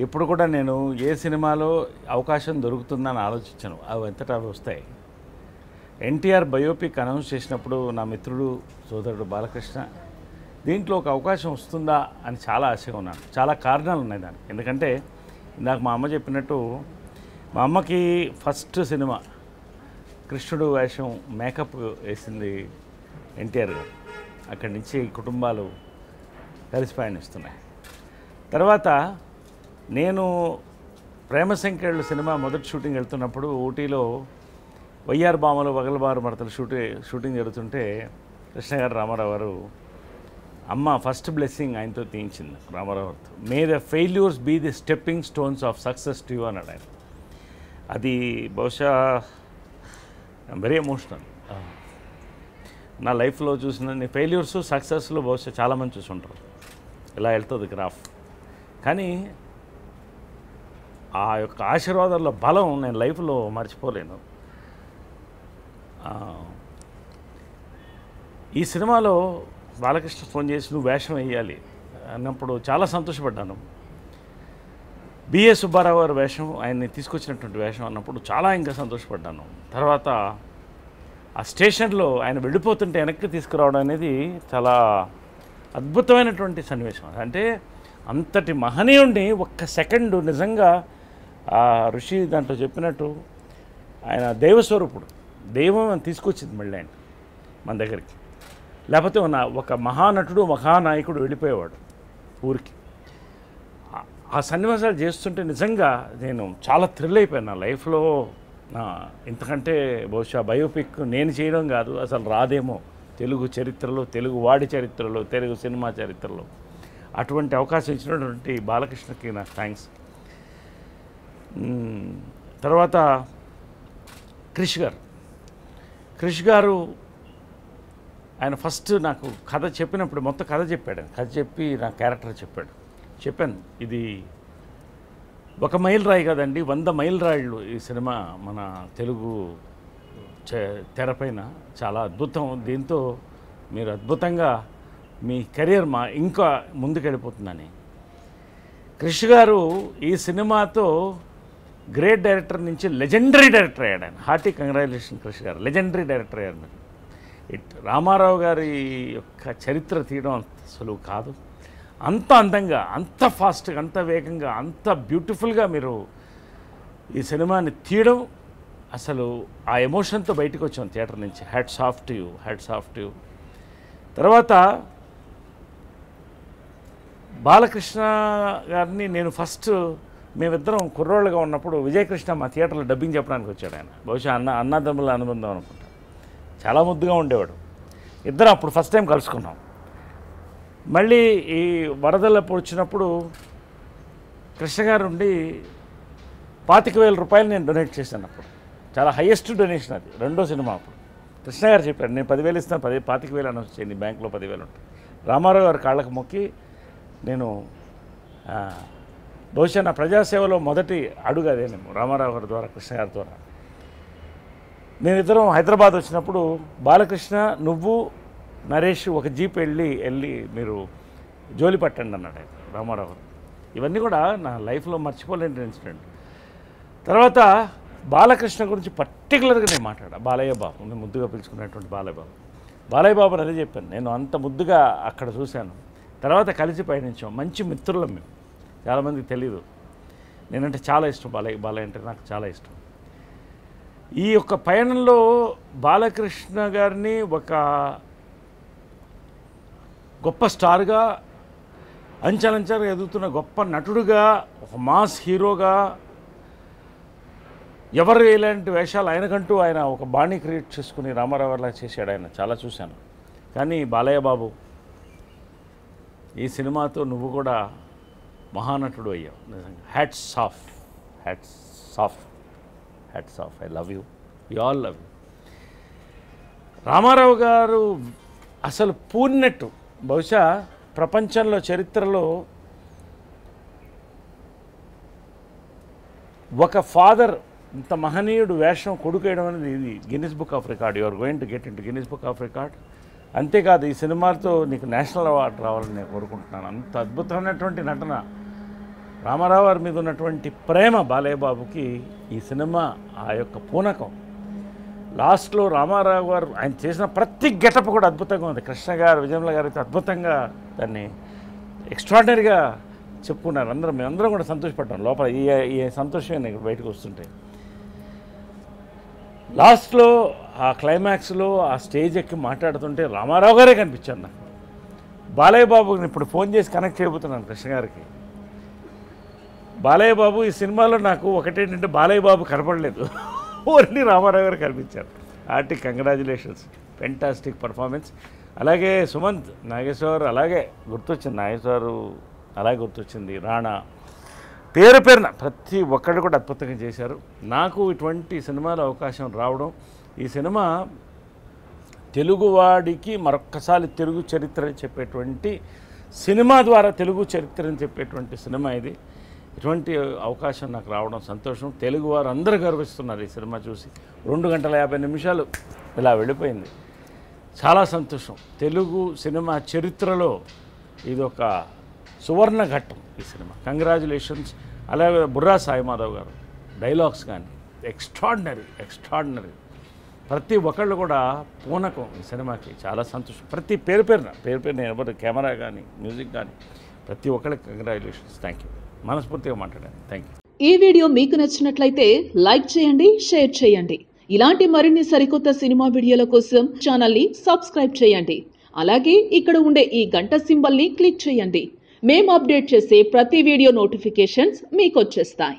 ఇప్పుడు కూడా నేను ఏ సినిమాలో అవకాశం దొరుకుతుందని ఆలోచించాను, అవి ఎంతటా అవి వస్తాయి. ఎన్టీఆర్ బయోపిక్ అనౌన్స్ చేసినప్పుడు నా మిత్రుడు సోదరుడు బాలకృష్ణ దీంట్లో ఒక అవకాశం వస్తుందా అని చాలా ఆశగా ఉన్నాను. చాలా కారణాలు ఉన్నాయి దానికి. ఎందుకంటే ఇందాక మా అమ్మ చెప్పినట్టు మా అమ్మకి ఫస్ట్ సినిమా కృష్ణుడు వేషం మేకప్ వేసింది ఎన్టీఆర్ గారు. అక్కడి నుంచి కుటుంబాలు కలిసి పయనిస్తున్నాయి. తర్వాత నేను ప్రేమ సంఖ్యలు సినిమా మొదటి షూటింగ్ వెళ్తున్నప్పుడు ఊటీలో వయ్యారు బామలు వగలబారు మడతలు షూటింగ్ జరుగుతుంటే కృష్ణ గారు రామారావు గారు అమ్మ ఫస్ట్ బ్లెస్సింగ్ ఆయనతో తీయించింది రామారావుతో. May the failures be the stepping stones of success to you అన్నాడు ఆయన. అది బహుశా వెరీ ఎమోషనల్. నా లైఫ్లో చూసిన ఫెయిల్యూర్స్ సక్సెస్లో బహుశా చాలామంది చూసుంటారు, ఇలా వెళ్తుంది గ్రాఫ్. కానీ ఆ యొక్క ఆశీర్వాదాల బలం నేను లైఫ్లో మర్చిపోలేను. ఈ సినిమాలో బాలకృష్ణ ఫోన్ చేసి నువ్వు వేషం వేయాలి అన్నప్పుడు చాలా సంతోషపడ్డాను. బిఏ సుబ్బారావు గారు వేషం, ఆయన్ని తీసుకొచ్చినటువంటి వేషం అన్నప్పుడు చాలా ఇంకా సంతోషపడ్డాను. తర్వాత ఆ స్టేషన్లో ఆయన వెళ్ళిపోతుంటే వెనక్కి తీసుకురావడం అనేది చాలా అద్భుతమైనటువంటి సన్నివేశం. అంటే అంతటి మహనీయుడిని ఒక్క సెకండు నిజంగా ఆ ఋషి దాంట్లో చెప్పినట్టు ఆయన దైవస్వరూపుడు, దైవం తీసుకొచ్చింది మళ్ళీ ఆయన మన దగ్గరికి. లేకపోతే ఒక మహానటుడు మహానాయకుడు వెళ్ళిపోయేవాడు ఊరికి. ఆ సన్నివేశాలు చేస్తుంటే నిజంగా నేను చాలా థ్రిల్ అయిపోయాను. నా లైఫ్లో ఇంతకంటే బహుశా బయోపిక్ నేను చేయడం కాదు, అసలు రాదేమో తెలుగు చరిత్రలో, తెలుగు వాడి చరిత్రలో, తెలుగు సినిమా చరిత్రలో. అటువంటి అవకాశం ఇచ్చినటువంటి బాలకృష్ణకి నాకు థ్యాంక్స్. తర్వాత క్రిష్ గారు ఆయన ఫస్ట్ నాకు కథ చెప్పినప్పుడు మొత్తం కథ చెప్పాడు. కథ చెప్పి నా క్యారెక్టర్ చెప్పాను ఇది 1 మైల్ రాయి కదండి, 100 మైల్ రాళ్ళు ఈ సినిమా మన తెలుగు తెరపైన చాలా అద్భుతం. దీంతో మీరు అద్భుతంగా మీ కెరియర్ ఇంకా ముందుకెళ్ళిపోతుందని. క్రిష్ గారు ఈ సినిమాతో గ్రేట్ డైరెక్టర్ నుంచి లెజెండరీ డైరెక్టర్ అయ్యాడు ఆయన. హార్టీ కంగ్రాచులేషన్ క్రిష్ గారు, లెజెండరీ డైరెక్టర్ అయ్యాడు. రామారావు గారి యొక్క చరిత్ర తీయడం అంత సులువు కాదు. అంత అందంగా, అంత ఫాస్ట్గా, అంత వేగంగా, అంత బ్యూటిఫుల్గా మీరు ఈ సినిమాని తీయడం, అసలు ఆ ఎమోషన్తో బయటకు వచ్చాం థియేటర్ నుంచి. Hats off to you. తర్వాత బాలకృష్ణ గారిని నేను ఫస్ట్ మేమిద్దరం కుర్రోళ్ళుగా ఉన్నప్పుడు విజయకృష్ణ మా థియేటర్లో డబ్బింగ్ చెప్పడానికి వచ్చాడు ఆయన. బహుశా అన్నదమ్ముల అనుబంధం అనుకుంటా. చాలా ముద్దుగా ఉండేవాడు. ఇద్దరం అప్పుడు ఫస్ట్ టైం కలుసుకున్నాం. మళ్ళీ ఈ వరదలు వచ్చినప్పుడు కృష్ణ గారు ఉండి 25,000 రూపాయలు నేను డొనేట్ చేశాను. అప్పుడు చాలా హయ్యెస్ట్ డొనేషన్ అది, రెండో సినిమా. అప్పుడు కృష్ణ గారు చెప్పారు నేను 10,000 ఇస్తాను, 25,000 అనౌన్స్ చేయండి, బ్యాంకులో 10,000 ఉంటాయి. రామారావు గారు కాళ్ళకు మొక్కి నేను బహుశా నా ప్రజాసేవలో మొదటి అడుగు అదేనేమో, రామారావు గారి ద్వారా, కృష్ణ గారి ద్వారా. నేనిద్దరం హైదరాబాద్ వచ్చినప్పుడు బాలకృష్ణ నువ్వు నరేష్ ఒక జీప్ వెళ్ళి మీరు జోలి పట్టండి అన్నాడు ఆయన రామారావు గారు. ఇవన్నీ కూడా నా లైఫ్లో మర్చిపోలేని ఇన్సిడెంట్. తర్వాత బాలకృష్ణ గురించి పర్టికులర్గా నేను మాట్లాడా. బాలయ్య బాబు, నేను ముద్దుగా పిలుచుకున్నటువంటి బాలయ్య బాబు అదే చెప్పాను. నేను అంత ముద్దుగా అక్కడ చూశాను. తర్వాత కలిసి పయనించాం. మంచి మిత్రులం మేము. చాలామందికి తెలీదు. నేనంటే చాలా ఇష్టం, బాలయ్య అంటే నాకు చాలా ఇష్టం. ఈ యొక్క పయనంలో బాలకృష్ణ గారిని ఒక గొప్ప స్టార్గా, అంచెలంచెలుగా ఎదుగుతున్న గొప్ప నటుడుగా, ఒక మాస్ హీరోగా, ఎవరు ఇలాంటి వేషాలు ఆయనకంటూ ఆయన ఒక బాణీ క్రియేట్ చేసుకుని రామారావు గారిలా చేశాడు ఆయన. చాలా చూశాను. కానీ బాలయ్య బాబు, ఈ సినిమాతో నువ్వు కూడా మహానటుడు అయ్యావు నిజంగా. Hats off. I love you. We all love you. Ramarao గారు అసలు పూర్ణట్టు బహుశా ప్రపంచంలో చరిత్రలో ఒక ఫాదర్ ఇంత మహనీయుడు వేషం కొడుకేయడం అనేది ఇది Guinness book of record. You are going to get into Guinness book of record. అంతేకాదు ఈ సినిమాతో నీకు నేషనల్ అవార్డు రావాలని నేను కోరుకుంటున్నాను. అంత అద్భుతమైనటువంటి నటన రామారావు గారి మీద ఉన్నటువంటి ప్రేమ బాలయ్య బాబుకి ఈ సినిమా ఆ యొక్క పూనకం. లాస్ట్లో రామారావు గారు ఆయన చేసిన ప్రతి గెటప్ కూడా అద్భుతంగా ఉంది. కృష్ణ గారు, విజయమ్మ గారు అయితే అద్భుతంగా దాన్ని ఎక్స్ట్రాడినరీగా చెప్పుకున్నారు. మేమందరం కూడా సంతోషపడ్డాం. లోపల ఈ సంతోషమే బయటకు వస్తుంటే లాస్ట్లో ఆ క్లైమాక్స్లో ఆ స్టేజ్ ఎక్కి మాట్లాడుతుంటే రామారావు గారే కనిపించారు నాకు. బాలయ్య బాబుని ఇప్పుడు ఫోన్ చేసి కనెక్ట్ చేయబోతున్నాను కృష్ణ గారికి. బాలయ్య బాబు ఈ సినిమాలో నాకు ఒకటేంటంటే బాలయ్య బాబు కనపడలేదు, ఓన్లీ రామారావు గారు కనిపించారు. Arctic congratulations, fantastic performance. అలాగే సుమంత్, నాగేశ్వర్ అలాగే గుర్తొచ్చింది, నాగేశ్వర్ అలాగే గుర్తొచ్చింది, రాణా, పేరు పేరున ప్రతి ఒక్కళ్ళు కూడా అద్భుతంగా చేశారు. నాకు ఇటువంటి సినిమాలో అవకాశం రావడం, ఈ సినిమా తెలుగువాడికి మరొక్కసారి తెలుగు చరిత్రని చెప్పేటువంటి సినిమా ద్వారా తెలుగు చరిత్రని చెప్పేటువంటి సినిమా ఇది. ఇటువంటి అవకాశం నాకు రావడం సంతోషం. తెలుగు వారు అందరూ గర్విస్తున్నారు ఈ సినిమా చూసి. 2 గంటల 50 నిమిషాలు ఇలా వెళ్ళిపోయింది. చాలా సంతోషం. తెలుగు సినిమా చరిత్రలో ఇది ఒక సువర్ణ ఘట్టం ఈ సినిమా. కంగ్రాచులేషన్స్. అలాగే బుర్రా సాయిమాధవ్ గారు డైలాగ్స్ కానీ ఎక్స్ట్రాడినరీ. ప్రతి ఒక్కళ్ళు కూడా పూనకం ఈ సినిమాకి. చాలా సంతోషం. ప్రతి పేరు పేరున ఎవరు, కెమెరా కానీ మ్యూజిక్ కానీ ప్రతి ఒక్కళ్ళకి కంగ్రాచులేషన్స్. Thank you. మనస్ఫూర్తిగా మాట్లాడాను. Thank you. ఈ వీడియో మీకు నచ్చినట్లయితే లైక్ చేయండి, షేర్ చేయండి. ఇలాంటి మరిన్ని సరికొత్త సినిమా వీడియోల కోసం ఛానల్ని సబ్స్క్రైబ్ చేయండి. అలాగే ఇక్కడ ఉండే ఈ గంట సింబల్ని క్లిక్ చేయండి. మేము అప్డేట్ చేసే ప్రతి వీడియో నోటిఫికేషన్స్ మీకు వచ్చేస్తాయి.